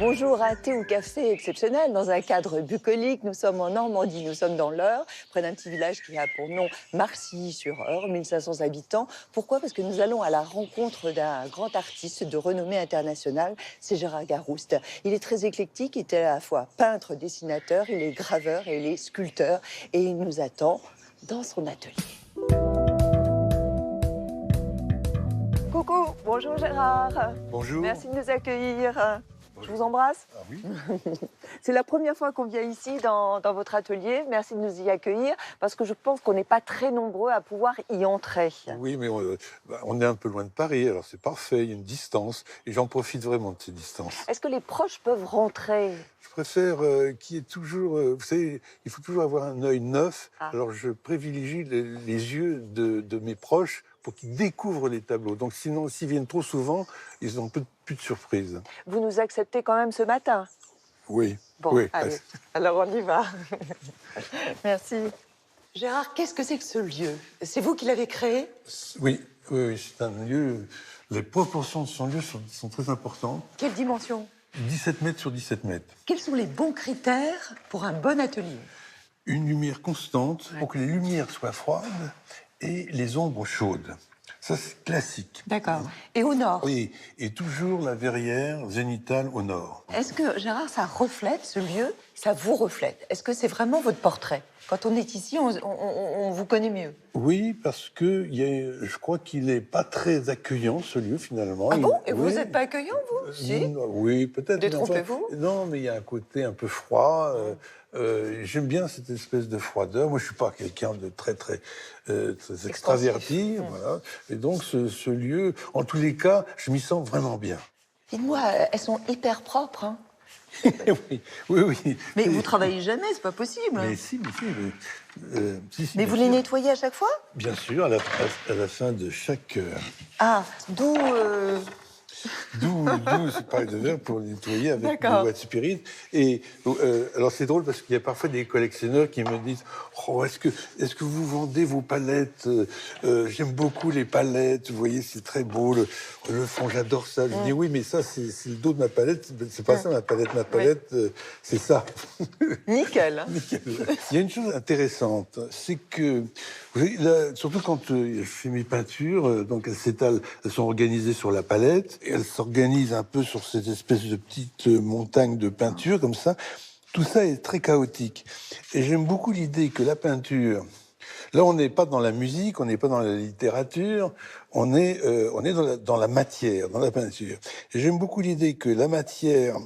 Bonjour, un thé ou café exceptionnel dans un cadre bucolique. Nous sommes en Normandie, nous sommes dans l'Eure, près d'un petit village qui a pour nom Marcilly-sur-Eure, 1500 habitants. Pourquoi? Parce que nous allons à la rencontre d'un grand artiste de renommée internationale, c'est Gérard Garouste. Il est très éclectique, il est à la fois peintre, dessinateur, il est graveur et il est sculpteur. Et il nous attend dans son atelier. Coucou, bonjour Gérard. Bonjour. Merci de nous accueillir. Je vous embrasse. Ah oui. C'est la première fois qu'on vient ici dans votre atelier. Merci de nous y accueillir parce que je pense qu'on n'est pas très nombreux à pouvoir y entrer. Oui, mais on est un peu loin de Paris, alors c'est parfait, il y a une distance, et j'en profite vraiment de ces distances. Est-ce que les proches peuvent rentrer? Je préfère qu'il y ait toujours, vous savez, il faut toujours avoir un œil neuf, alors je privilégie les yeux de mes proches pour qu'ils découvrent les tableaux. Donc sinon, s'ils viennent trop souvent, ils n'ont plus de surprise. Vous nous acceptez quand même ce matin? Oui. Bon, oui. allez, alors on y va. Merci. Gérard, qu'est-ce que c'est que ce lieu? C'est vous qui l'avez créé? Oui, c'est un lieu, les proportions de son lieu sont très importantes. Quelle dimension? 17 mètres sur 17 mètres. Quels sont les bons critères pour un bon atelier? Une lumière constante pour que les lumières soient froides et les ombres chaudes. Ça, c'est classique. D'accord. Et au nord? Oui, et toujours la verrière zénitale au nord. Est-ce que, Gérard, ça reflète ce lieu? Ça vous reflète? Est-ce que c'est vraiment votre portrait? Quand on est ici, on vous connaît mieux. Oui, parce que je crois qu'il n'est pas très accueillant, ce lieu, finalement. Ah bon? Et vous n'êtes pas accueillant, vous? Si. Oui, peut-être. Détrompez-vous? Non, mais il y a un côté un peu froid. J'aime bien cette espèce de froideur. Moi, je suis pas quelqu'un de très extraverti. Voilà. Et donc, ce lieu, en tous les cas, je m'y sens vraiment bien. Dites-moi, elles sont hyper propres, hein? oui. Mais vous travaillez jamais, c'est pas possible. Mais si. Mais vous les nettoyez à chaque fois? Bien sûr, à la fin de chaque heure. Ah, d'où... D'où c'est pareil de verre pour nettoyer avec de l'eau de spirit. Et alors c'est drôle parce qu'il y a parfois des collectionneurs qui me disent oh, est-ce que vous vendez vos palettes? J'aime beaucoup les palettes, vous voyez, c'est très beau, le fond, j'adore ça. Je dis oui, mais ça, c'est le dos de ma palette, c'est pas ça ma palette. Ma palette, c'est ça. Nickel. Nickel. Il y a une chose intéressante, c'est que, vous voyez, là, surtout quand je fais mes peintures, donc elles sont organisées sur la palette, et elles s'organisent un peu sur cette espèce de petite montagne de peinture, comme ça. Tout ça est très chaotique. Et j'aime beaucoup l'idée que la peinture, là, on n'est pas dans la musique, on n'est pas dans la littérature, on est dans la matière, dans la peinture. Et j'aime beaucoup l'idée que la matière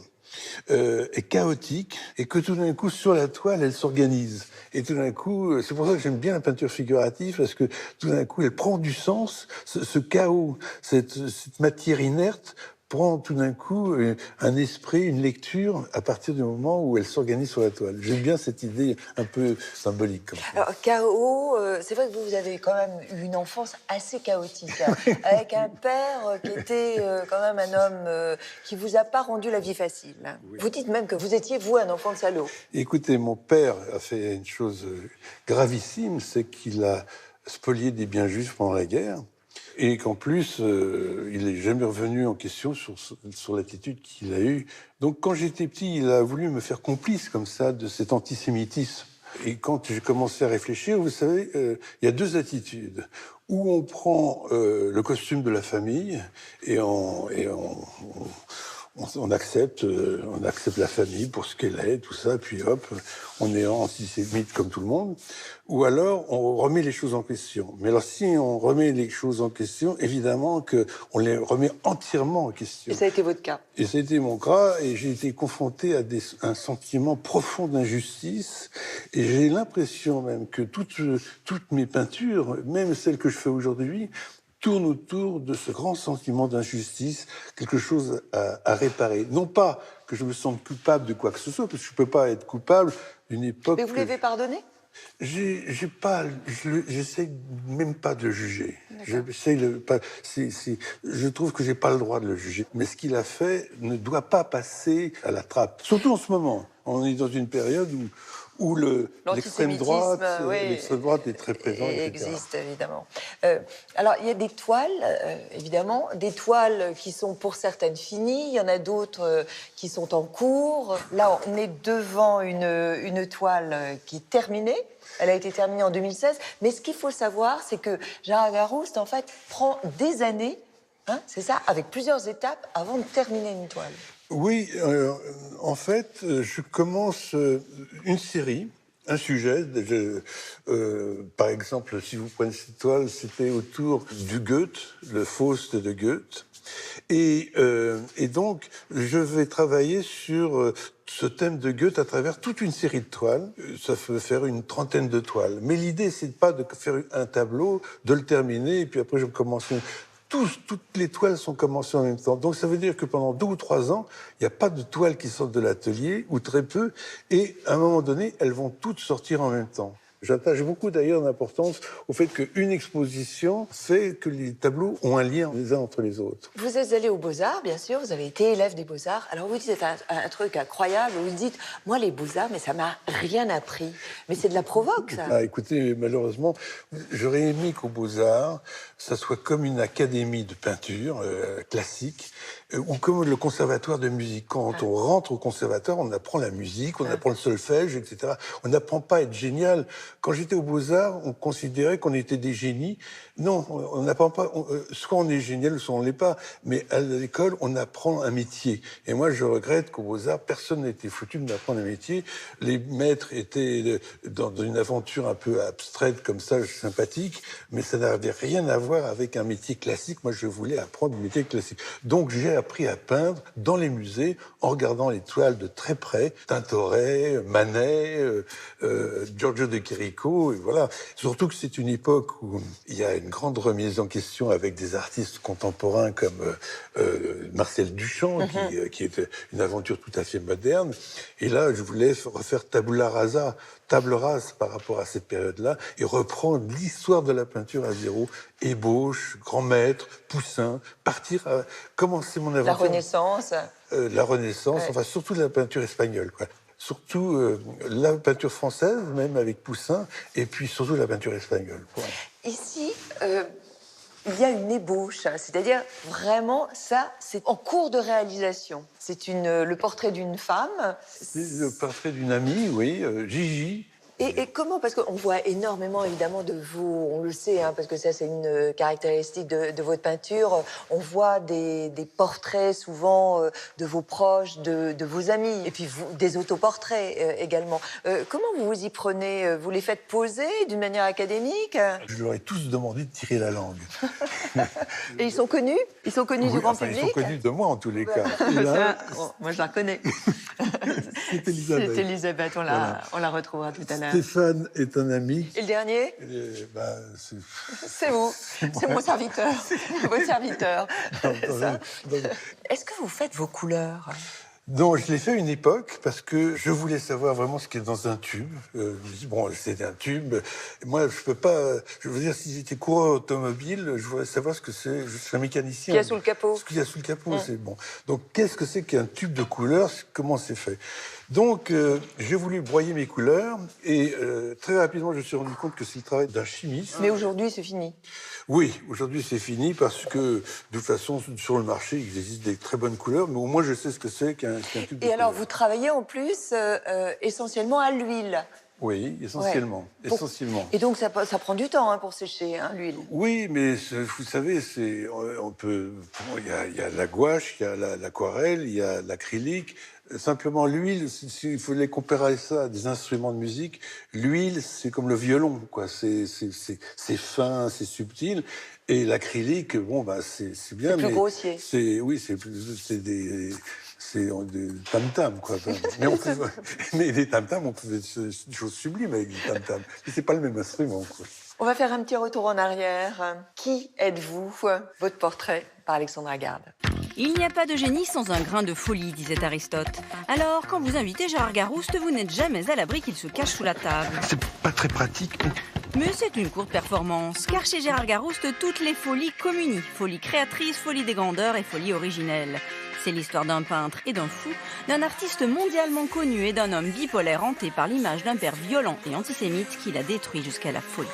est chaotique et que tout d'un coup, sur la toile, elle s'organise. Et tout d'un coup, c'est pour ça que j'aime bien la peinture figurative, parce que tout d'un coup, elle prend du sens, ce chaos, cette matière inerte, prend tout d'un coup un esprit, une lecture à partir du moment où elle s'organise sur la toile. J'aime bien cette idée un peu symbolique. Alors, chaos, c'est vrai que vous avez quand même eu une enfance assez chaotique, avec un père qui était quand même un homme qui vous a pas rendu la vie facile. Oui. Vous dites même que vous étiez, vous, un enfant de salaud. Écoutez, mon père a fait une chose gravissime, c'est qu'il a spolié des biens juifs pendant la guerre. Et qu'en plus, il n'est jamais revenu en question sur l'attitude qu'il a eue. Donc, quand j'étais petit, il a voulu me faire complice, comme ça, de cet antisémitisme. Et quand j'ai commencé à réfléchir, vous savez, il y a deux attitudes. Où on prend le costume de la famille et on accepte la famille pour ce qu'elle est, tout ça, puis hop, on est antisémite comme tout le monde. Ou alors, on remet les choses en question. Mais alors, si on remet les choses en question, évidemment qu'on les remet entièrement en question. Et ça a été votre cas? Et ça a été mon cas, et j'ai été confronté à un sentiment profond d'injustice. Et j'ai l'impression même que toutes mes peintures, même celles que je fais aujourd'hui, tourne autour de ce grand sentiment d'injustice, quelque chose à réparer. Non pas que je me sente coupable de quoi que ce soit, parce que je ne peux pas être coupable d'une époque... Mais vous l'avez pardonné? J'essaie même pas de le juger. Je trouve que j'ai pas le droit de le juger. Mais ce qu'il a fait ne doit pas passer à la trappe. Surtout en ce moment. On est dans une période où l'extrême droite, oui, l'extrême droite est très présente, etc. Existe, évidemment. Alors, il y a des toiles, évidemment, des toiles qui sont pour certaines finies, il y en a d'autres qui sont en cours. Là, on est devant une toile qui est terminée. Elle a été terminée en 2016. Mais ce qu'il faut savoir, c'est que Gérard Garouste, en fait, prend des années, hein, c'est ça, avec plusieurs étapes avant de terminer une toile. Oui, en fait, je commence une série, un sujet. Par exemple, si vous prenez cette toile, c'était autour du Goethe, le Faust de Goethe. Et donc, je vais travailler sur ce thème de Goethe à travers toute une série de toiles. Ça peut faire une trentaine de toiles. Mais l'idée, c'est pas de faire un tableau, de le terminer, et puis après, je commence... Toutes les toiles sont commencées en même temps. Donc ça veut dire que pendant 2 ou 3 ans, il n'y a pas de toiles qui sortent de l'atelier, ou très peu, et à un moment donné, elles vont toutes sortir en même temps. J'attache beaucoup d'ailleurs d'importance au fait qu'une exposition fait que les tableaux ont un lien les uns entre les autres. Vous êtes allé aux Beaux-Arts, bien sûr, vous avez été élève des Beaux-Arts. Alors vous dites un truc incroyable, vous dites, moi les Beaux-Arts, mais ça m'a rien appris. Mais c'est de la provoque, ça. Ah, écoutez, malheureusement, j'aurais aimé qu'aux Beaux-Arts, ça soit comme une académie de peinture classique, ou comme le conservatoire de musique. Quand on rentre au conservatoire, on apprend la musique, on apprend le solfège, etc. On n'apprend pas à être génial. Quand j'étais aux Beaux-Arts, on considérait qu'on était des génies. Non, on n'apprend pas. Soit on est génial, soit on ne l'est pas. Mais à l'école, on apprend un métier. Et moi, je regrette qu'aux Beaux-Arts, personne n'a été foutu de m'apprendre un métier. Les maîtres étaient dans une aventure un peu abstraite, comme ça, sympathique, mais ça n'avait rien à voir avec un métier classique. Moi, je voulais apprendre un métier classique. Donc, j'ai appris à peindre dans les musées, en regardant les toiles de très près. Tintoret, Manet, Giorgio de Chirico, et voilà. Surtout que c'est une époque où il y a une grande remise en question avec des artistes contemporains comme Marcel Duchamp, qui est une aventure tout à fait moderne. Et là, je voulais refaire tabula rasa, table rase par rapport à cette période-là, et reprendre l'histoire de la peinture à zéro, ébauche, grand maître, Poussin, commencer mon aventure. La Renaissance. La Renaissance, enfin surtout de la peinture espagnole, quoi. Surtout la peinture française, même avec Poussin, et puis surtout la peinture espagnole. Ouais. Ici, il y a une ébauche, hein, c'est-à-dire vraiment, ça, c'est en cours de réalisation. C'est le portrait d'une femme. C'est le portrait d'une amie, oui, Gigi. Et comment, parce qu'on voit énormément évidemment de vous, on le sait, hein, parce que ça c'est une caractéristique de votre peinture, on voit des portraits souvent de vos proches, de vos amis, et puis des autoportraits également. Comment vous vous y prenez? Vous les faites poser d'une manière académique? Je leur ai tous demandé de tirer la langue. Et ils sont connus? Ils sont connus du grand public? Ils sont connus de moi en tous les cas. Là, moi je la reconnais. C'est Elisabeth. C'est Elisabeth, on la retrouvera tout à l'heure. Stéphane est un ami. Et le dernier? C'est vous. C'est mon serviteur. Votre serviteur. Est-ce que vous faites vos couleurs? Non, je l'ai fait à une époque parce que je voulais savoir vraiment ce qui est dans un tube. Je me dis, bon, c'est un tube. Moi, je peux pas... Je veux dire, si j'étais coureur automobile, je voudrais savoir ce que c'est. Je suis un mécanicien. Ce qu'il y a sous le capot. Ce qu'il y a sous le capot, c'est bon. Donc, qu'est-ce que c'est qu'un tube de couleurs? Comment c'est fait? Donc, j'ai voulu broyer mes couleurs et très rapidement, je me suis rendu compte que c'est le travail d'un chimiste. Mais aujourd'hui, c'est fini. Oui, aujourd'hui, c'est fini parce que, de toute façon, sur le marché, il existe des très bonnes couleurs, mais au moins, je sais ce que c'est qu'un tube de couleurs. Et alors, vous travaillez en plus essentiellement à l'huile. Oui, essentiellement. Ouais. Essentiellement. Et donc, ça prend du temps pour sécher, l'huile. Oui, mais vous savez, on peut. Il y a la gouache, il y a l'aquarelle, il y a l'acrylique. Simplement, l'huile, il faut les comparer ça à des instruments de musique. L'huile, c'est comme le violon, quoi. C'est fin, c'est subtil. Et l'acrylique, bon, bah, c'est bien, mais... C'est plus grossier. C'est des tam-tams, quoi. Mais les tam-tams, on peut faire des choses sublimes avec des tam-tams. Mais c'est pas le même instrument, quoi. On va faire un petit retour en arrière. Qui êtes-vous? Votre portrait par Alexandre Agarde. Il n'y a pas de génie sans un grain de folie, disait Aristote. Alors, quand vous invitez Gérard Garouste, vous n'êtes jamais à l'abri qu'il se cache sous la table. C'est pas très pratique. Mais c'est une courte performance, car chez Gérard Garouste, toutes les folies communient. Folie créatrice, folie des grandeurs et folie originelle. C'est l'histoire d'un peintre et d'un fou, d'un artiste mondialement connu et d'un homme bipolaire hanté par l'image d'un père violent et antisémite qui l'a détruit jusqu'à la folie.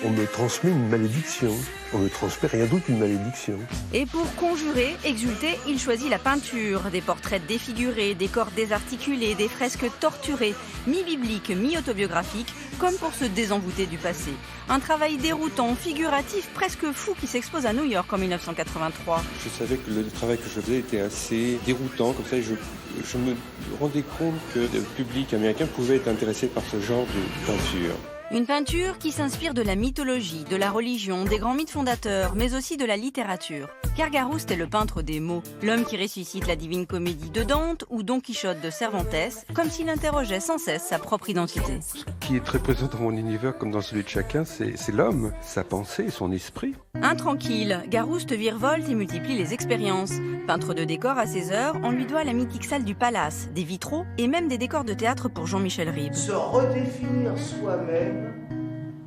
On me transmet une malédiction. On me transmet rien d'autre qu'une malédiction. Et pour conjurer, exulter, il choisit la peinture. Des portraits défigurés, des corps désarticulés, des fresques torturées, mi-bibliques, mi-autobiographiques, comme pour se désenvoûter du passé. Un travail déroutant, figuratif, presque fou qui s'expose à New York en 1983. Je savais que le travail que je faisais était assez déroutant, comme ça je me rendais compte que le public américain pouvait être intéressé par ce genre de peinture. Une peinture qui s'inspire de la mythologie, de la religion, des grands mythes fondateurs, mais aussi de la littérature. Car Garouste est le peintre des mots, l'homme qui ressuscite la Divine Comédie de Dante ou Don Quichotte de Cervantes, comme s'il interrogeait sans cesse sa propre identité. Ce qui est très présent dans mon univers, comme dans celui de chacun, c'est l'homme, sa pensée, son esprit. Intranquille, Garouste virevolte et multiplie les expériences. Peintre de décors à ses heures, on lui doit la mythique salle du Palace, des vitraux et même des décors de théâtre pour Jean-Michel Ribes. Se redéfinir soi-même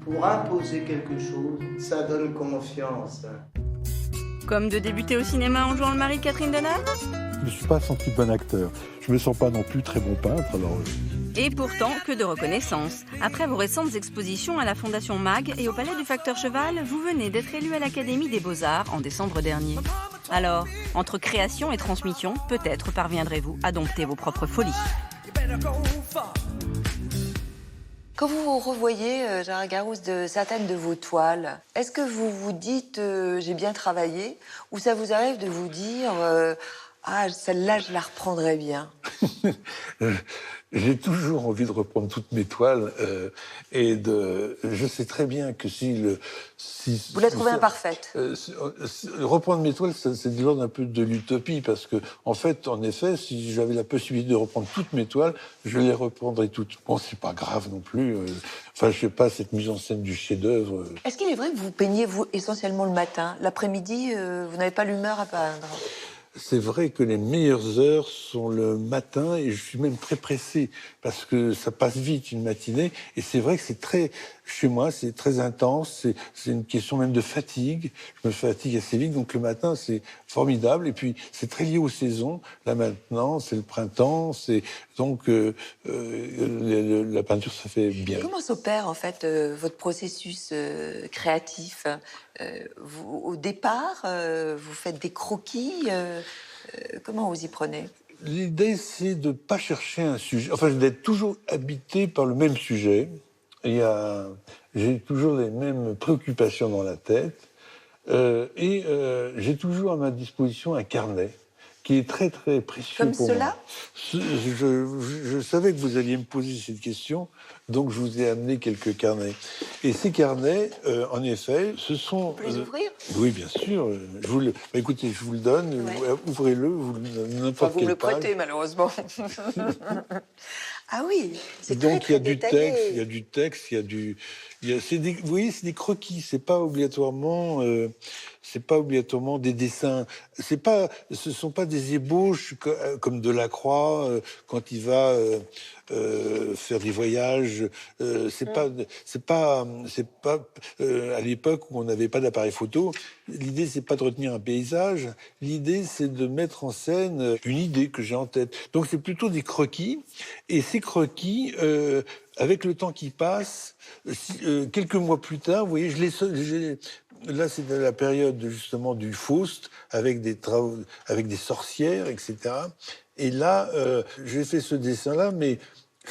pour imposer quelque chose, ça donne confiance. Comme de débuter au cinéma en jouant le mari de Catherine Deneuve ? Je ne me suis pas senti bon acteur. Je ne me sens pas non plus très bon peintre. Alors... Et pourtant, que de reconnaissance. Après vos récentes expositions à la Fondation MAG et au Palais du Facteur Cheval, vous venez d'être élu à l'Académie des Beaux-Arts en décembre dernier. Alors, entre création et transmission, peut-être parviendrez-vous à dompter vos propres folies. Quand vous revoyez, Gérard Garouste, de certaines de vos toiles, est-ce que vous vous dites j'ai bien travaillé, ou ça vous arrive de vous dire ah, celle-là, je la reprendrai bien? J'ai toujours envie de reprendre toutes mes toiles je sais très bien que Vous la trouvez imparfaite. Reprendre mes toiles, c'est de l'ordre un peu de l'utopie, parce que en effet, si j'avais la possibilité de reprendre toutes mes toiles, je les reprendrais toutes. Bon, c'est pas grave non plus. Je sais pas, cette mise en scène du chef-d'œuvre. Est-ce qu'il est vrai que vous peignez vous essentiellement le matin? L'après-midi, vous n'avez pas l'humeur à peindre? C'est vrai que les meilleures heures sont le matin, et je suis même très pressé parce que ça passe vite une matinée, et c'est vrai que chez moi, c'est très intense, c'est une question même de fatigue. Je me fatigue assez vite, donc le matin, c'est formidable, et puis c'est très lié aux saisons. Là maintenant, c'est le printemps, donc la peinture, ça fait bien. Comment s'opère en fait votre processus créatif? Au départ, vous faites des croquis. Comment vous y prenez? L'idée, c'est de ne pas chercher un sujet, d'être toujours habité par le même sujet. J'ai toujours les mêmes préoccupations dans la tête, j'ai toujours à ma disposition un carnet qui est très très précieux comme pour cela moi. Je savais que vous alliez me poser cette question, donc je vous ai amené quelques carnets. Et ces carnets, en effet, ce sont... Vous pouvez les ouvrir? Oui, bien sûr. Écoutez, je vous le donne. Ouais. Ouvrez-le, n'importe Vous quelle me le page. prêtez, malheureusement. Ah oui, c'est très, Donc très il y a du détaillé. texte, vous voyez, c'est des croquis, c'est pas obligatoirement des dessins. Ce sont pas des ébauches comme Delacroix quand il va faire des voyages. C'est pas à l'époque où on n'avait pas d'appareil photo. L'idée, c'est pas de retenir un paysage. L'idée, c'est de mettre en scène une idée que j'ai en tête. Donc c'est plutôt des croquis. Et ces croquis, avec le temps qui passe, quelques mois plus tard, vous voyez, là, c'est de la période justement du Faust, avec des sorcières, etc. Et là, j'ai fait ce dessin-là, mais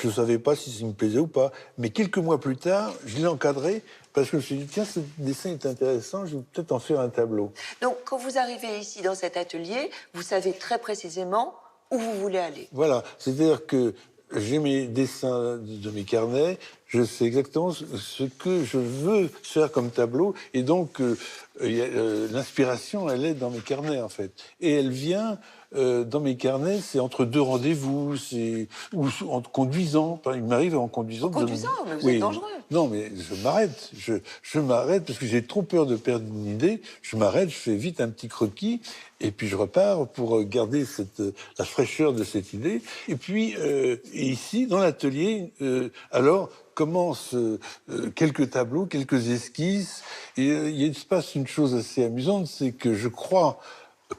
je ne savais pas si ça me plaisait ou pas. Mais quelques mois plus tard, je l'ai encadré parce que je me suis dit, tiens, ce dessin est intéressant, je vais peut-être en faire un tableau. Donc, quand vous arrivez ici dans cet atelier, vous savez très précisément où vous voulez aller. Voilà, c'est-à-dire que j'ai mes dessins de mes carnets, je sais exactement ce que je veux faire comme tableau, et donc l'inspiration, elle est dans mes carnets, en fait. Et elle vient dans mes carnets, c'est entre deux rendez-vous, ou en conduisant. Il m'arrive en conduisant. En conduisant, mais vous êtes dangereux. Non, mais je m'arrête. Je m'arrête parce que j'ai trop peur de perdre une idée. Je m'arrête, je fais vite un petit croquis, et puis je repars pour garder la fraîcheur de cette idée. Et puis, ici, dans l'atelier, alors commencent quelques tableaux, quelques esquisses. Et il se passe une chose assez amusante, c'est que je crois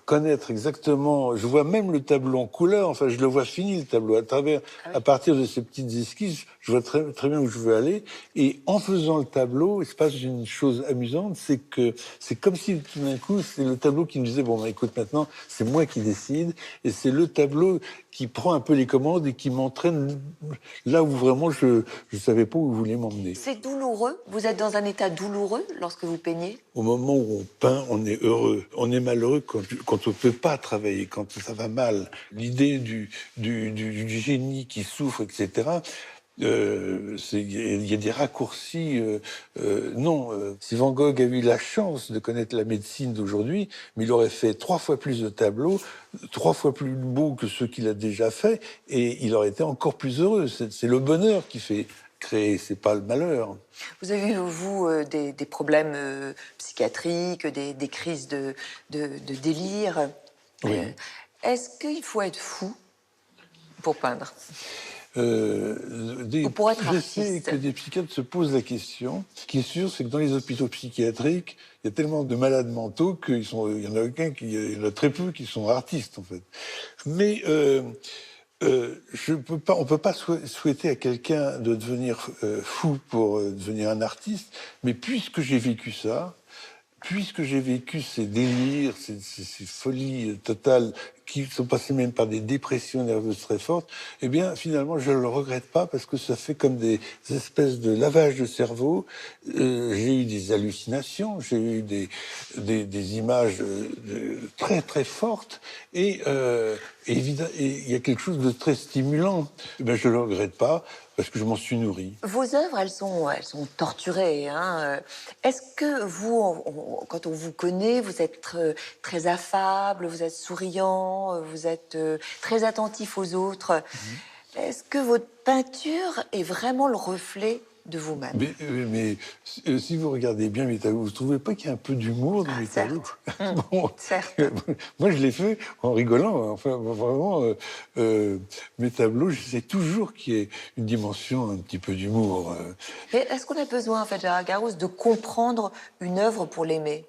connaître exactement, je vois même le tableau en couleur, enfin je le vois fini le tableau, à partir de ces petites esquisses, je vois très, très bien où je veux aller, et en faisant le tableau, il se passe une chose amusante, c'est que c'est comme si tout d'un coup, c'est le tableau qui me disait, bon, bah, écoute, maintenant, c'est moi qui décide, et c'est le tableau qui prend un peu les commandes et qui m'entraîne là où vraiment je savais pas où il voulait m'emmener. C'est douloureux? Vous êtes dans un état douloureux lorsque vous peignez? Au moment où on peint, on est heureux. On est malheureux quand on ne peut pas travailler, quand ça va mal. L'idée du génie qui souffre, etc., il y a des raccourcis. Si Van Gogh a eu la chance de connaître la médecine d'aujourd'hui, mais il aurait fait 3 fois plus de tableaux, 3 fois plus beaux que ceux qu'il a déjà fait, et il aurait été encore plus heureux. C'est le bonheur qui fait créer, c'est pas le malheur. Vous avez eu, vous, des problèmes psychiatriques, des crises de délire. Oui. Est-ce qu'il faut être fou pour peindre? Ou pour être je artiste. sais que des psychiatres se posent la question. Ce qui est sûr, c'est que dans les hôpitaux psychiatriques, il y a tellement de malades mentaux qu'il y en a il y en a très peu qui sont artistes, en fait. Mais on peut pas souhaiter à quelqu'un de devenir fou pour devenir un artiste, mais puisque j'ai vécu ça, puisque j'ai vécu ces délires, ces folies totales qui sont passées même par des dépressions nerveuses très fortes, eh bien, finalement, je ne le regrette pas parce que ça fait comme des espèces de lavage de cerveau. J'ai eu des hallucinations, j'ai eu des images très, très fortes et évidemment, il y a quelque chose de très stimulant. Eh bien, je ne le regrette pas parce que je m'en suis nourri. Vos œuvres, elles sont torturées. Est-ce que vous, quand on vous connaît, vous êtes très affable, vous êtes souriant, vous êtes très attentif aux autres. Est-ce que votre peinture est vraiment le reflet de vous-même? Mais si vous regardez bien mes tableaux, vous ne trouvez pas qu'il y a un peu d'humour dans mes tableaux? Bon, certes. Moi, je l'ai fait en rigolant. Enfin, vraiment, mes tableaux, j'essaie toujours qu'il y ait une dimension un petit peu d'humour. Mais est-ce qu'on a besoin, en fait, Gérard Garouste, de comprendre une œuvre pour l'aimer?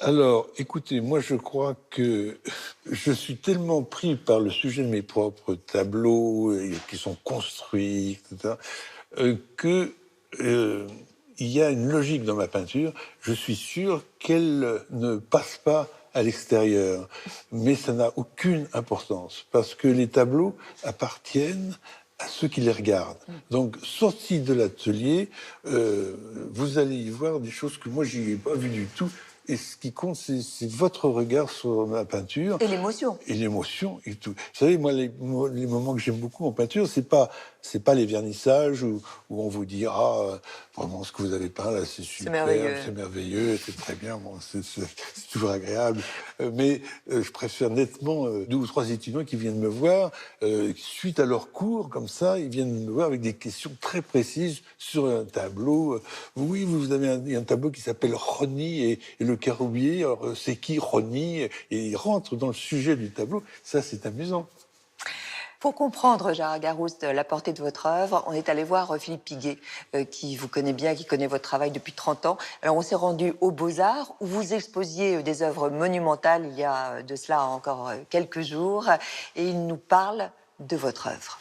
Alors, écoutez, moi, je crois que je suis tellement pris par le sujet de mes propres tableaux, qui sont construits, etc., que il y a une logique dans ma peinture. Je suis sûr qu'elle ne passe pas à l'extérieur, mais ça n'a aucune importance parce que les tableaux appartiennent à ceux qui les regardent. Donc, sortis de l'atelier, vous allez y voir des choses que moi, j'y ai pas vues du tout. Et ce qui compte, c'est votre regard sur ma peinture. Et l'émotion. Et l'émotion et tout. Vous savez, moi, les moments que j'aime beaucoup en peinture, c'est pas les vernissages où on vous dit vraiment ce que vous avez peint là, c'est super, c'est merveilleux, c'est très bien, bon, c'est toujours agréable. Mais je préfère nettement 2 ou 3 étudiants qui viennent me voir suite à leur cours, comme ça, ils viennent me voir avec des questions très précises sur un tableau. Oui, vous avez un tableau qui s'appelle Rony et le Caroubier. Alors, c'est qui Rony? Et ils rentrent dans le sujet du tableau. Ça, c'est amusant. Pour comprendre, Gérard Garouste, la portée de votre œuvre, on est allé voir Philippe Piguet, qui vous connaît bien, qui connaît votre travail depuis 30 ans. Alors, on s'est rendu aux Beaux-Arts, où vous exposiez des œuvres monumentales il y a de cela encore quelques jours, et il nous parle de votre œuvre.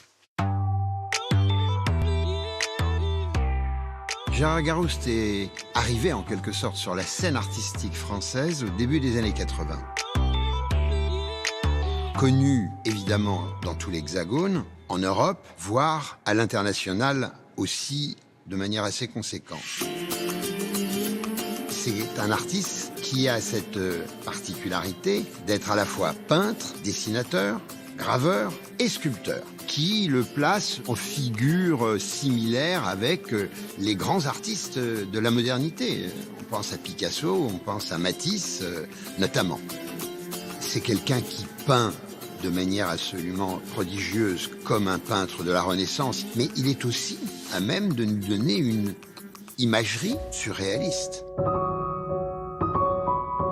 Gérard Garouste est arrivé en quelque sorte sur la scène artistique française au début des années 80. Connu évidemment dans tout l'Hexagone, en Europe, voire à l'international aussi de manière assez conséquente. C'est un artiste qui a cette particularité d'être à la fois peintre, dessinateur, graveur et sculpteur, qui le place en figure similaire avec les grands artistes de la modernité. On pense à Picasso, on pense à Matisse, notamment. C'est quelqu'un qui peint de manière absolument prodigieuse, comme un peintre de la Renaissance, mais il est aussi à même de nous donner une imagerie surréaliste.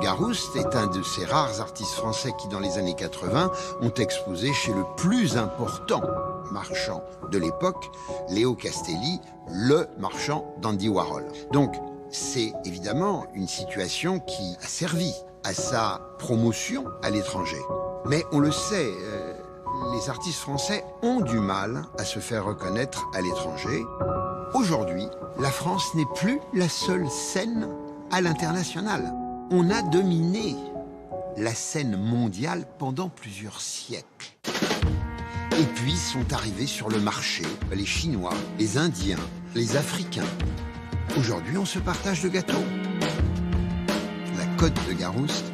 Garouste est un de ces rares artistes français qui, dans les années 80, ont exposé chez le plus important marchand de l'époque, Léo Castelli, le marchand d'Andy Warhol. Donc, C'est évidemment une situation qui a servi à sa promotion à l'étranger. Mais on le sait, les artistes français ont du mal à se faire reconnaître à l'étranger. Aujourd'hui, la France n'est plus la seule scène à l'international. On a dominé la scène mondiale pendant plusieurs siècles. Et puis sont arrivés sur le marché les Chinois, les Indiens, les Africains. Aujourd'hui, on se partage le gâteau. La Côte de Garouste,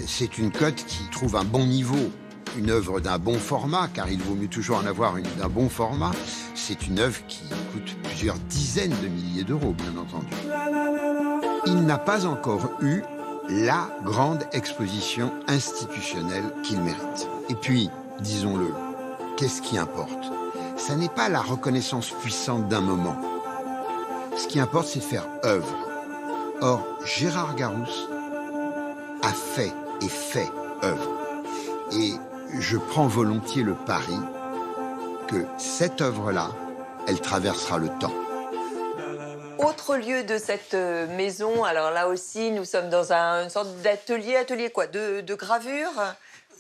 c'est une côte qui trouve un bon niveau, une œuvre d'un bon format, car il vaut mieux toujours en avoir une d'un bon format. C'est une œuvre qui coûte plusieurs dizaines de milliers d'euros, bien entendu. Il n'a pas encore eu la grande exposition institutionnelle qu'il mérite. Et puis, disons-le, qu'est-ce qui importe? Ça n'est pas la reconnaissance puissante d'un moment. Ce qui importe, c'est de faire œuvre. Or, Gérard Garouste a fait et fait œuvre. Et je prends volontiers le pari que cette œuvre-là, elle traversera le temps. Autre lieu de cette maison, alors là aussi, nous sommes dans une sorte atelier quoi, de gravure.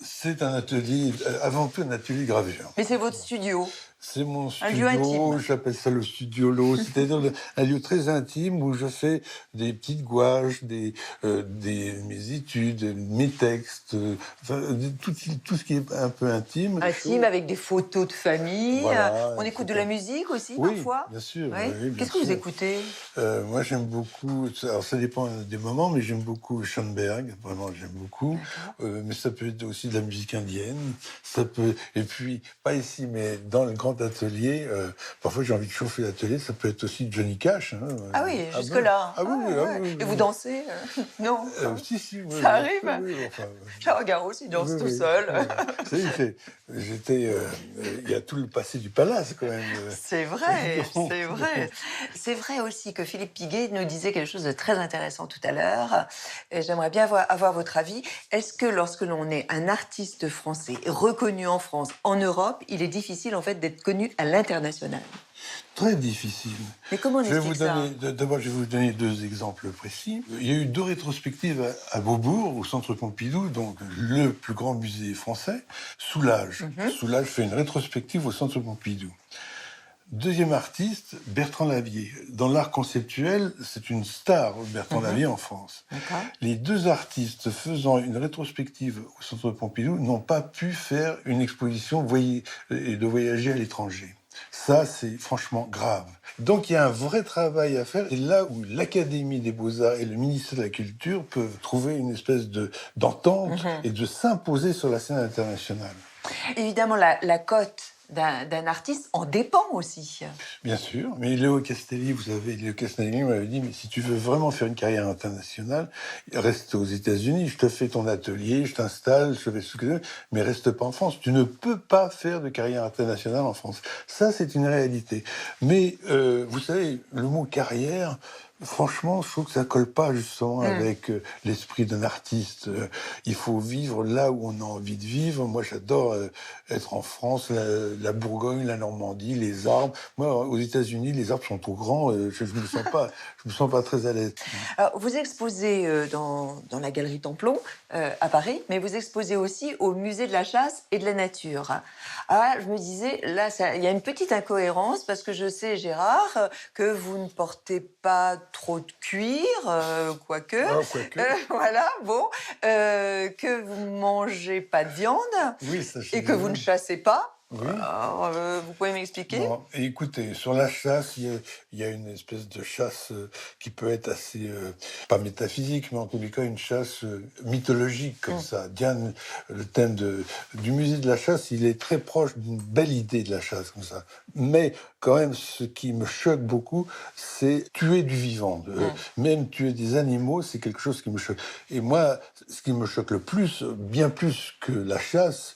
C'est un atelier, avant tout un atelier de gravure. Mais c'est votre studio. C'est mon Un lieu studio, intime. j'appelle ça le studio Lo, c'est-à-dire un lieu très intime où je fais des petites gouaches, mes études, mes textes, tout ce qui est un peu intime. Intime, avec des photos de famille. Voilà, On écoute de la musique aussi, oui, parfois. bien sûr. Ouais. Oui, bien Qu'est-ce que vous sûr. écoutez? Moi, j'aime beaucoup, alors ça dépend des moments, mais j'aime beaucoup Schoenberg, vraiment, j'aime beaucoup. Mais ça peut être aussi de la musique indienne. Et puis, pas ici, mais dans le grand atelier, parfois j'ai envie de chauffer l'atelier, ça peut être aussi Johnny Cash. Hein. Ah oui, jusque-là. Ah oui, oui. Et vous dansez? Non. Si, oui, Ça oui, arrive. oui, enfin, Charles Garros, il danse oui, tout oui, seul. oui. Il y a tout le passé du palace, quand même. C'est vrai, c'est vrai. C'est vrai aussi que Philippe Piguet nous disait quelque chose de très intéressant tout à l'heure. Et j'aimerais bien avoir votre avis. Est-ce que lorsque l'on est un artiste français reconnu en France, en Europe, il est difficile en fait d'être connu à l'international? Très difficile. Mais comment on Je vais explique ça? D'abord, je vais vous donner deux exemples précis. Il y a eu deux rétrospectives à Beaubourg, au Centre Pompidou, donc le plus grand musée français. Soulage. Soulage fait une rétrospective au Centre Pompidou. Deuxième artiste, Bertrand Lavier. Dans l'art conceptuel, c'est une star, Bertrand Lavier, en France. Les deux artistes faisant une rétrospective au Centre Pompidou n'ont pas pu faire une exposition et de voyager à l'étranger. Ça, c'est franchement grave. Donc, il y a un vrai travail à faire. Et là où l'Académie des Beaux-Arts et le ministère de la Culture peuvent trouver une espèce d'entente et de s'imposer sur la scène internationale. Évidemment, la cote d'un artiste en dépend aussi. Bien sûr, mais Léo Castelli, Léo Castelli m'avait dit, mais si tu veux vraiment faire une carrière internationale, reste aux États-Unis, je te fais ton atelier, je t'installe, je fais ce que tu veux, mais reste pas en France. Tu ne peux pas faire de carrière internationale en France. Ça, c'est une réalité. Mais, vous savez, le mot carrière, franchement, je trouve que ça colle pas justement avec l'esprit d'un artiste. Il faut vivre là où on a envie de vivre. Moi, j'adore être en France, la Bourgogne, la Normandie, les arbres. Moi, aux États-Unis, les arbres sont trop grands. Je me sens pas très à l'aise. Alors, vous exposez dans la galerie Templon à Paris, mais vous exposez aussi au musée de la chasse et de la nature. Alors là, je me disais, là, il y a une petite incohérence parce que je sais, Gérard, que vous ne portez pas trop de cuir, quoique. Voilà, bon. Que vous ne mangez pas de viande. Oui, ça, et que vous ne chassez pas. Oui. Alors, vous pouvez m'expliquer? Bon, écoutez, sur la chasse, il y a une espèce de chasse qui peut être assez, pas métaphysique, mais en tous les cas une chasse mythologique comme ça. Diane, le thème du musée de la chasse, il est très proche d'une belle idée de la chasse comme ça. Mais quand même, ce qui me choque beaucoup, c'est tuer du vivant. Même tuer des animaux, c'est quelque chose qui me choque. Et moi, ce qui me choque le plus, bien plus que la chasse,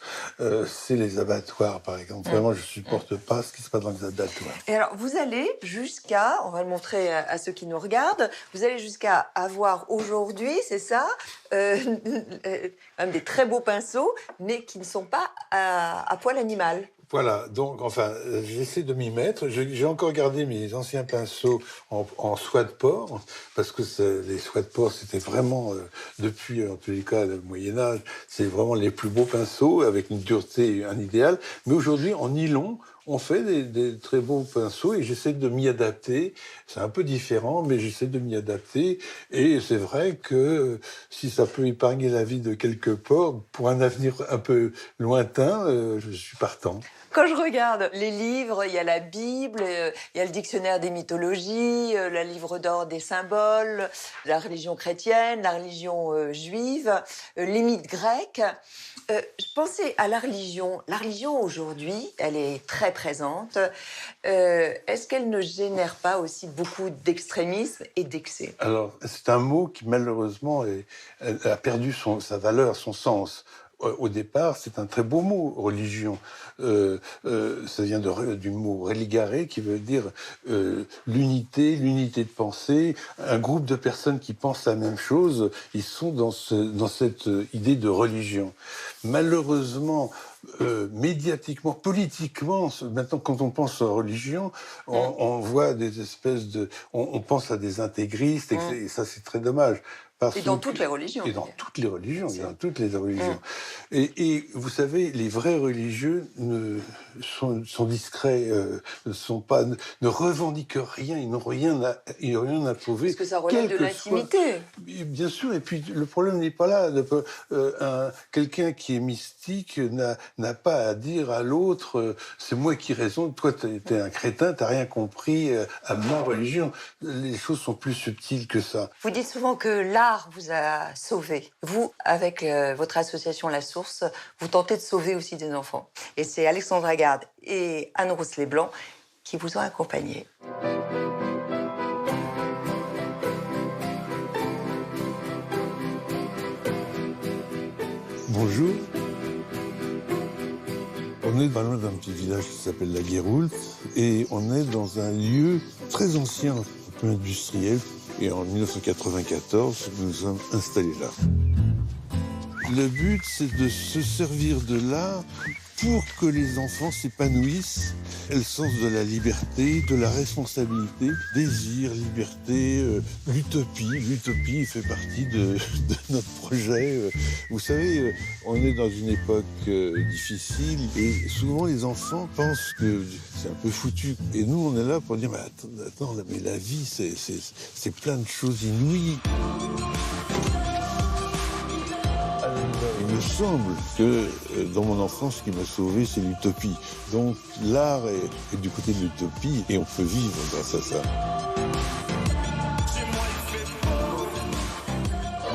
c'est les abattoirs, par exemple. Vraiment, je supporte pas ce qui se passe dans les abattoirs. Et alors, vous allez jusqu'à, on va le montrer à ceux qui nous regardent, vous allez jusqu'à avoir aujourd'hui, c'est ça, même des très beaux pinceaux, mais qui ne sont pas à poil animal. Voilà, donc enfin, j'essaie de m'y mettre. J'ai encore gardé mes anciens pinceaux en soie de porc, parce que les soies de porc, c'était vraiment, depuis, en tous les cas, le Moyen-Âge, c'est vraiment les plus beaux pinceaux, avec une dureté, un idéal. Mais aujourd'hui, en nylon, on fait des très beaux pinceaux et j'essaie de m'y adapter. C'est un peu différent, mais j'essaie de m'y adapter. Et c'est vrai que si ça peut épargner la vie de quelques porcs, pour un avenir un peu lointain, je suis partant. Quand je regarde les livres, il y a la Bible, il y a le dictionnaire des mythologies, le livre d'or des symboles, la religion chrétienne, la religion juive, les mythes grecs. Je pensais à la religion. La religion aujourd'hui, elle est très présente. Est-ce qu'elle ne génère pas aussi beaucoup d'extrémisme et d'excès? Alors, c'est un mot qui malheureusement a perdu sa valeur, son sens. Au départ, c'est un très beau mot, religion. Ça vient du mot religare, qui veut dire l'unité de pensée. Un groupe de personnes qui pensent la même chose, ils sont dans cette idée de religion. Malheureusement, médiatiquement, politiquement, maintenant, quand on pense à religion, on voit des espèces de... On pense à des intégristes, et ça, c'est très dommage. Et dans toutes les religions. Et dans toutes les religions, dans toutes les religions. Et vous savez, les vrais religieux sont discrets, ne revendiquent rien, ils n'ont rien à prouver. Parce que ça relève de l'intimité. Bien sûr, et puis le problème n'est pas là. Quelqu'un qui est mystique n'a pas à dire à l'autre c'est moi qui raisonne, toi t'es un crétin, t'as rien compris à ma religion. Les choses sont plus subtiles que ça. Vous dites souvent que l'art vous a sauvé. Vous, avec votre association La Source, vous tentez de sauver aussi des enfants. Et c'est Alexandra Garde et Anne-Rose Leblanc qui vous ont accompagné. Bonjour. On est pas loin d'un petit village qui s'appelle la Guéroult et on est dans un lieu très ancien, un peu industriel. Et en 1994, nous nous sommes installés là. Le but, c'est de se servir de l'art pour que les enfants s'épanouissent, aient le sens de la liberté, de la responsabilité, désir, liberté, l'utopie. L'utopie fait partie de notre projet. Vous savez, on est dans une époque difficile et souvent les enfants pensent que c'est un peu foutu. Et nous, on est là pour dire, mais attends, mais la vie, c'est plein de choses inouïes. Il me semble que dans mon enfance, ce qui m'a sauvé, c'est l'utopie. Donc l'art est du côté de l'utopie et on peut vivre grâce à ça.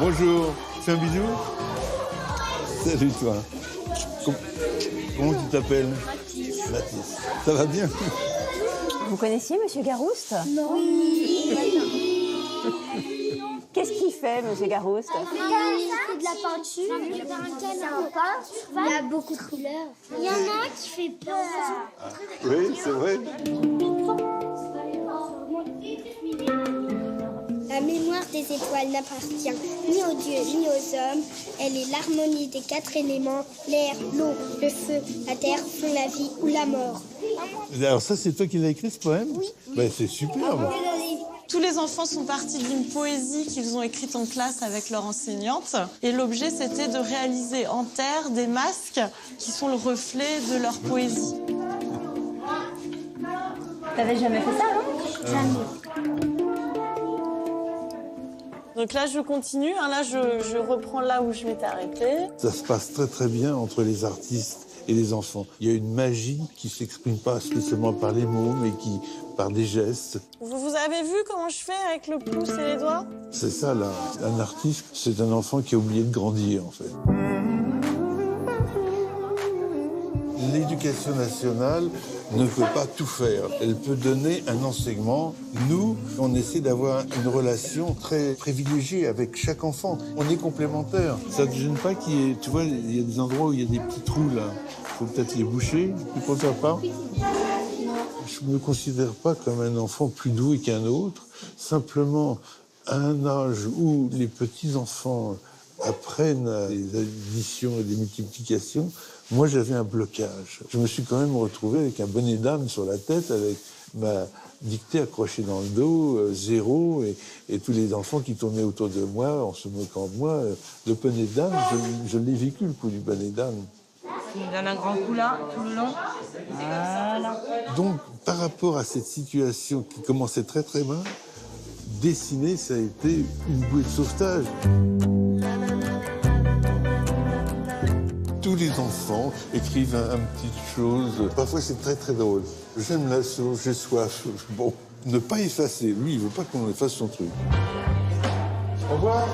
Bonjour, fais un bisou. Salut toi. Comment tu t'appelles? Mathis. Ça va bien? Vous connaissiez Monsieur Garouste? Non. Oui. Qu'est-ce qu'il fait, Monsieur Garouste? Il fait de la peinture. Il y a beaucoup de couleurs. Il y en a un qui fait peur. Oui, c'est vrai. La mémoire des étoiles n'appartient ni aux dieux ni aux hommes. Elle est l'harmonie des quatre éléments. L'air, l'eau, le feu, la terre font la vie ou la mort. Alors ça, c'est toi qui l'as écrit, ce poème? Oui. Ben, c'est superbe. Tous les enfants sont partis d'une poésie qu'ils ont écrite en classe avec leur enseignante. Et l'objet, c'était de réaliser en terre des masques qui sont le reflet de leur poésie. T'avais jamais fait ça, non? Jamais. Donc là, je continue. Là, je reprends là où je m'étais arrêtée. Ça se passe très très bien entre les artistes et les enfants. Il y a une magie qui ne s'exprime pas spécialement par les mots, mais par des gestes. Vous avez vu comment je fais avec le pouce et les doigts? C'est ça, là. Un artiste, c'est un enfant qui a oublié de grandir, en fait. L'éducation nationale ne peut pas tout faire. Elle peut donner un enseignement. Nous, on essaie d'avoir une relation très privilégiée avec chaque enfant. On est complémentaires. Ça ne te gêne pas qu'il y ait... Tu vois, il y a des endroits où il y a des petits trous, là. Il faut peut-être les boucher. Tu ne préfères pas? Je ne me considère pas comme un enfant plus doué qu'un autre. Simplement, à un âge où les petits-enfants apprennent des additions et des multiplications, moi j'avais un blocage. Je me suis quand même retrouvé avec un bonnet d'âne sur la tête, avec ma dictée accrochée dans le dos, zéro, et tous les enfants qui tournaient autour de moi en se moquant de moi. Le bonnet d'âne, je l'ai vécu, le coup du bonnet d'âne. Il donne un grand coup là, tout le long. Voilà. Donc, par rapport à cette situation qui commençait très très mal, dessiner, ça a été une bouée de sauvetage. Tous les enfants écrivent un petite chose. Parfois, c'est très très drôle. J'aime la sauce, j'ai soif. Bon, ne pas effacer. Lui, il veut pas qu'on efface son truc. Au revoir.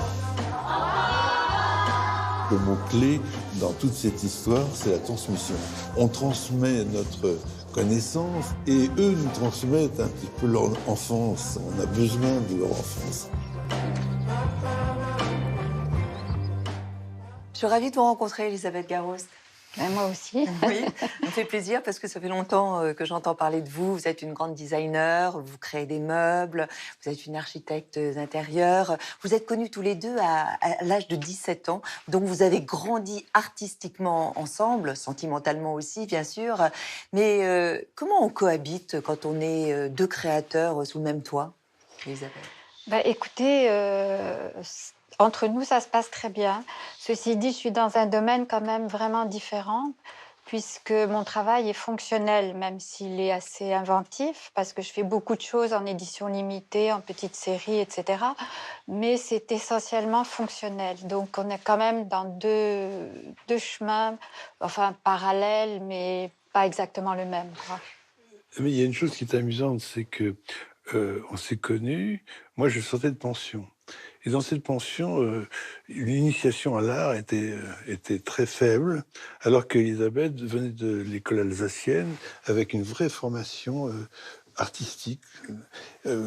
Le mot-clé dans toute cette histoire, c'est la transmission. On transmet notre connaissance et eux nous transmettent un petit peu leur enfance. On a besoin de leur enfance. Je suis ravie de vous rencontrer, Elisabeth Garouste. Moi aussi. Oui, ça me fait plaisir parce que ça fait longtemps que j'entends parler de vous. Vous êtes une grande designer, vous créez des meubles, vous êtes une architecte d'intérieur. Vous êtes connus tous les deux à l'âge de 17 ans, donc vous avez grandi artistiquement ensemble, sentimentalement aussi, bien sûr. Mais comment on cohabite quand on est deux créateurs sous le même toit, Elisabeth ? Écoutez, entre nous, ça se passe très bien. Ceci dit, je suis dans un domaine quand même vraiment différent, puisque mon travail est fonctionnel, même s'il est assez inventif, parce que je fais beaucoup de choses en édition limitée, en petites séries, etc. Mais c'est essentiellement fonctionnel. Donc, on est quand même dans deux chemins, enfin parallèles, mais pas exactement le même, quoi. Mais il y a une chose qui est amusante, c'est que on s'est connus. Moi, je sortais de pension. Et dans cette pension, l'initiation à l'art était très faible, alors qu'Elisabeth venait de l'école alsacienne avec une vraie formation artistique,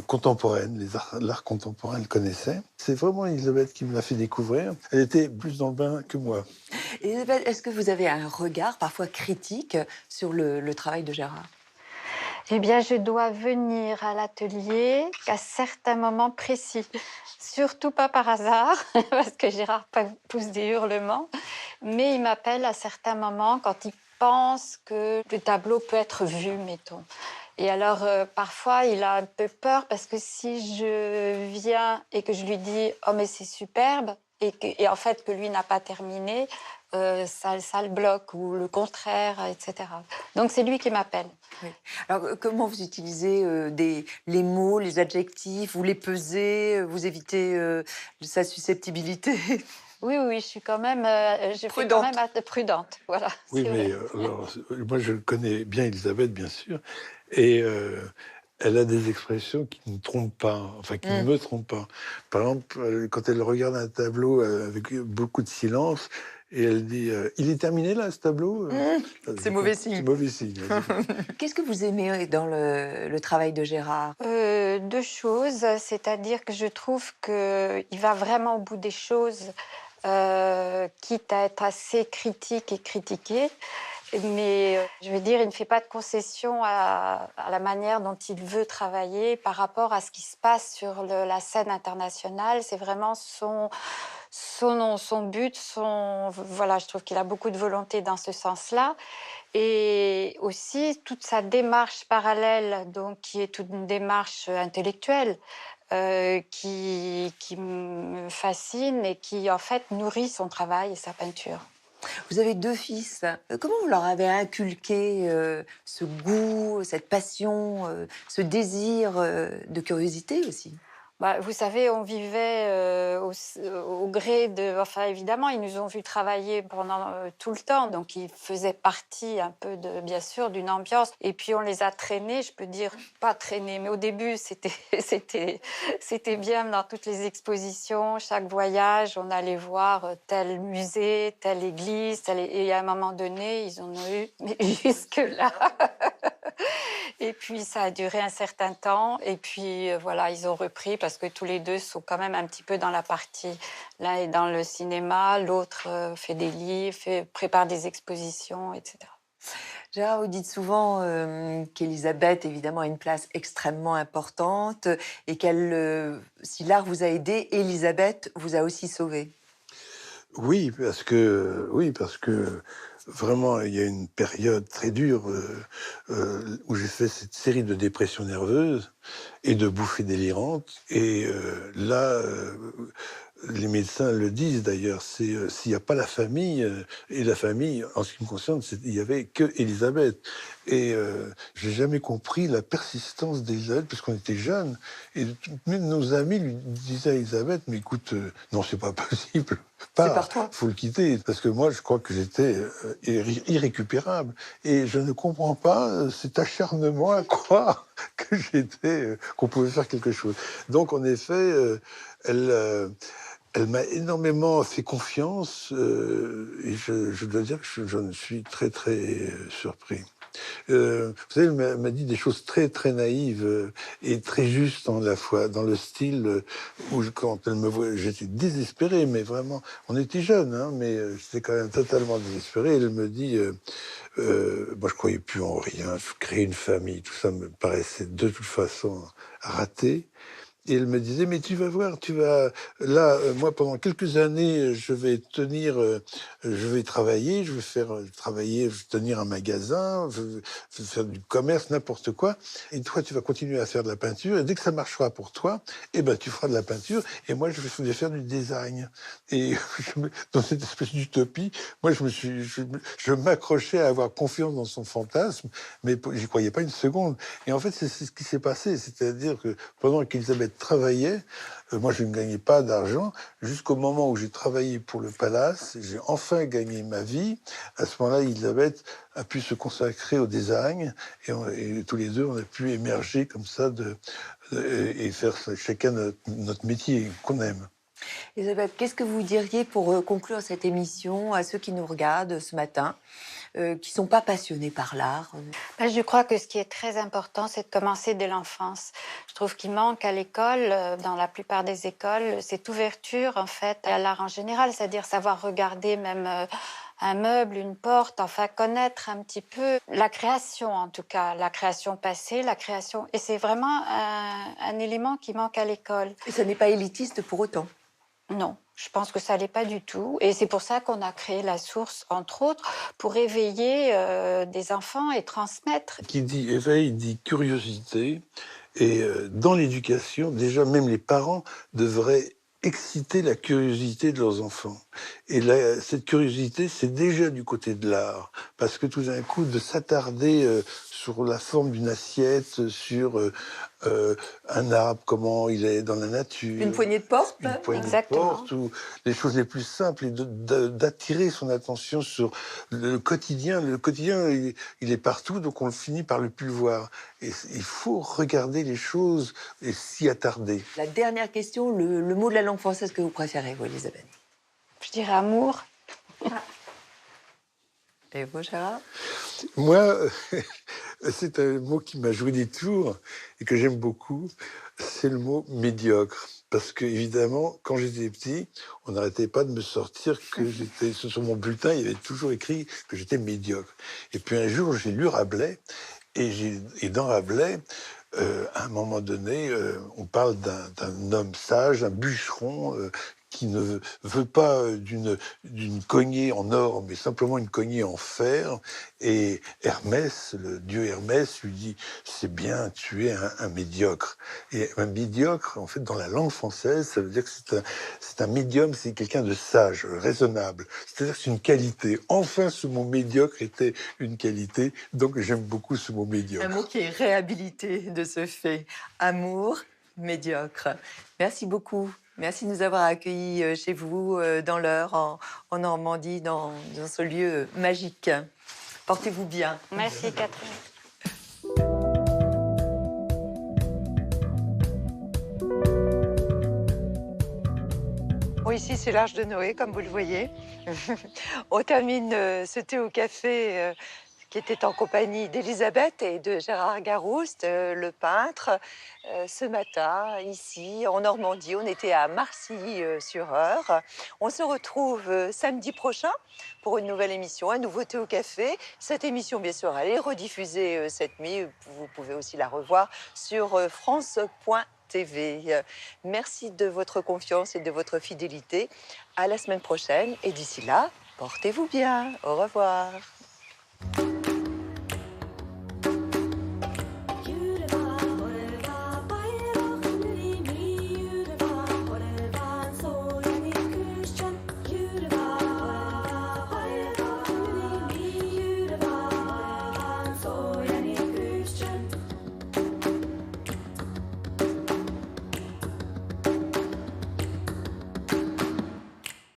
contemporaine. L'art contemporain, elle connaissait. C'est vraiment Elisabeth qui me l'a fait découvrir. Elle était plus dans le bain que moi. Elisabeth, est-ce que vous avez un regard parfois critique sur le travail de Gérard ? Eh bien, je dois venir à l'atelier qu'à certains moments précis. Surtout pas par hasard, parce que Gérard pousse des hurlements, mais il m'appelle à certains moments quand il pense que le tableau peut être vu, mettons. Et alors, parfois, il a un peu peur, parce que si je viens et que je lui dis « Oh, mais c'est superbe », et en fait que lui n'a pas terminé, ça le bloque, ou le contraire, etc. Donc c'est lui qui m'appelle. Oui. Alors comment vous utilisez les mots, les adjectifs, vous les pesez, vous évitez sa susceptibilité? Oui, je suis quand même, prudente. Voilà. Oui, mais alors, moi je connais bien Elisabeth, bien sûr, et elle a des expressions qui ne trompent pas, enfin qui ne me trompent pas. Par exemple, quand elle regarde un tableau avec beaucoup de silence, et elle dit il est terminé là, ce tableau C'est mauvais signe. C'est mauvais signe. Qu'est-ce que vous aimez dans le travail de Gérard? Deux choses, c'est-à-dire que je trouve qu'il va vraiment au bout des choses, quitte à être assez critique et critiqué. Mais je veux dire, il ne fait pas de concession à la manière dont il veut travailler par rapport à ce qui se passe sur la scène internationale. C'est vraiment son but, voilà, je trouve qu'il a beaucoup de volonté dans ce sens-là. Et aussi, toute sa démarche parallèle, donc, qui est toute une démarche intellectuelle, qui me fascine et qui, en fait, nourrit son travail et sa peinture. Vous avez deux fils. Comment vous leur avez inculqué ce goût, cette passion, ce désir de curiosité aussi? Vous savez, on vivait au gré de... Enfin, évidemment, ils nous ont vu travailler pendant tout le temps. Donc, ils faisaient partie un peu, bien sûr, d'une ambiance. Et puis, on les a traînés, je peux dire, pas traînés, mais au début, c'était bien dans toutes les expositions. Chaque voyage, on allait voir tel musée, telle église. Et à un moment donné, ils en ont eu mais jusque-là. Et puis, ça a duré un certain temps. Et puis, voilà, ils ont repris parce que tous les deux sont quand même un petit peu dans la partie. L'un est dans le cinéma, l'autre fait des livres, prépare des expositions, etc. Gérard, vous dites souvent qu'Elisabeth, évidemment, a une place extrêmement importante et si l'art vous a aidé, Elisabeth vous a aussi sauvé. Oui, parce que vraiment, il y a une période très dure où j'ai fait cette série de dépressions nerveuses et de bouffées délirantes. Et les médecins le disent d'ailleurs, c'est s'il n'y a pas la famille, et la famille, en ce qui me concerne, il n'y avait que Élisabeth. Et j'ai jamais compris la persistance d'Élisabeth, parce qu'on était jeunes. Et même nos amis lui disaient à Elisabeth, mais écoute, non, c'est pas possible. C'est par toi. Faut le quitter, parce que moi, je crois que j'étais irrécupérable. Et je ne comprends pas cet acharnement à croire que qu'on pouvait faire quelque chose. Donc, en effet, elle m'a énormément fait confiance, et je dois dire que j'en suis très, très surpris. Vous savez, elle m'a dit des choses très, très naïves et très justes en la fois, dans le style où, quand elle me voit, j'étais désespéré, mais vraiment, on était jeunes, hein, mais j'étais quand même totalement désespéré. Elle me dit, moi je croyais plus en rien, créer une famille, tout ça me paraissait de toute façon raté. Et elle me disait, mais tu vas voir, là, moi, pendant quelques années, je vais travailler, je vais tenir un magasin, je vais faire du commerce, n'importe quoi. Et toi, tu vas continuer à faire de la peinture. Et dès que ça marchera pour toi, eh ben, tu feras de la peinture. Et moi, je vais faire du design. Et dans cette espèce d'utopie, moi, je m'accrochais à avoir confiance dans son fantasme, mais j'y croyais pas une seconde. Et en fait, c'est ce qui s'est passé. C'est-à-dire que pendant qu'Elisabeth travaillait, moi je ne gagnais pas d'argent, jusqu'au moment où j'ai travaillé pour le Palace, j'ai enfin gagné ma vie. À ce moment-là, Elisabeth a pu se consacrer au design, et tous les deux, on a pu émerger comme ça et faire chacun notre métier qu'on aime. Elisabeth, qu'est-ce que vous diriez pour conclure cette émission à ceux qui nous regardent ce matin, qui ne sont pas passionnés par l'art? Je crois que ce qui est très important, c'est de commencer dès l'enfance. Je trouve qu'il manque à l'école, dans la plupart des écoles, cette ouverture en fait à l'art en général, c'est-à-dire savoir regarder même un meuble, une porte, enfin connaître un petit peu la création en tout cas, la création passée, la création... Et c'est vraiment un élément qui manque à l'école. Et ça n'est pas élitiste pour autant? Non, je pense que ça l'est pas du tout. Et c'est pour ça qu'on a créé la source, entre autres, pour éveiller des enfants et transmettre. Qui dit éveil dit curiosité. Et dans l'éducation, déjà, même les parents devraient exciter la curiosité de leurs enfants. Et cette curiosité, c'est déjà du côté de l'art. Parce que tout d'un coup, de s'attarder sur la forme d'une assiette, sur un arbre, comment il est dans la nature. Une poignée de porte, une poignée Exactement. de porte, ou les choses les plus simples, et d'attirer son attention sur le quotidien. Le quotidien, il est partout, donc on finit par le plus le voir. Et il faut regarder les choses et s'y attarder. La dernière question, le mot de la langue française que vous préférez, vous, Elisabeth? Je dirais amour. Et vous, Gérard? Moi, c'est un mot qui m'a joué des tours et que j'aime beaucoup, c'est le mot médiocre. Parce que, évidemment, quand j'étais petit, on n'arrêtait pas de me sortir que sur mon bulletin, il y avait toujours écrit que j'étais médiocre. Et puis un jour, j'ai lu Rabelais, et dans Rabelais, à un moment donné, on parle d'un homme sage, un bûcheron, qui ne veut pas d'une cognée en or, mais simplement une cognée en fer. Et Hermès, le dieu Hermès, lui dit « c'est bien, tu es un médiocre ». Et un médiocre, en fait, dans la langue française, ça veut dire que c'est un médium, c'est quelqu'un de sage, raisonnable. C'est-à-dire que c'est une qualité. Enfin, ce mot médiocre était une qualité, donc j'aime beaucoup ce mot médiocre. Un mot qui est réhabilité de ce fait. Amour, médiocre. Merci beaucoup. Merci de nous avoir accueillis chez vous, dans l'Eure, en Normandie, dans ce lieu magique. Portez-vous bien. Merci, Catherine. Bon, ici, c'est l'Arche de Noé, comme vous le voyez. On termine ce thé au café qui était en compagnie d'Elisabeth et de Gérard Garouste, le peintre. Ce matin, ici, en Normandie, on était à Marcilly-sur-Eure. On se retrouve samedi prochain pour une nouvelle émission, un nouveau thé au café. Cette émission, bien sûr, elle est rediffusée cette nuit. Vous pouvez aussi la revoir sur France.fr. TV. Merci de votre confiance et de votre fidélité. À la semaine prochaine et d'ici là, portez-vous bien. Au revoir.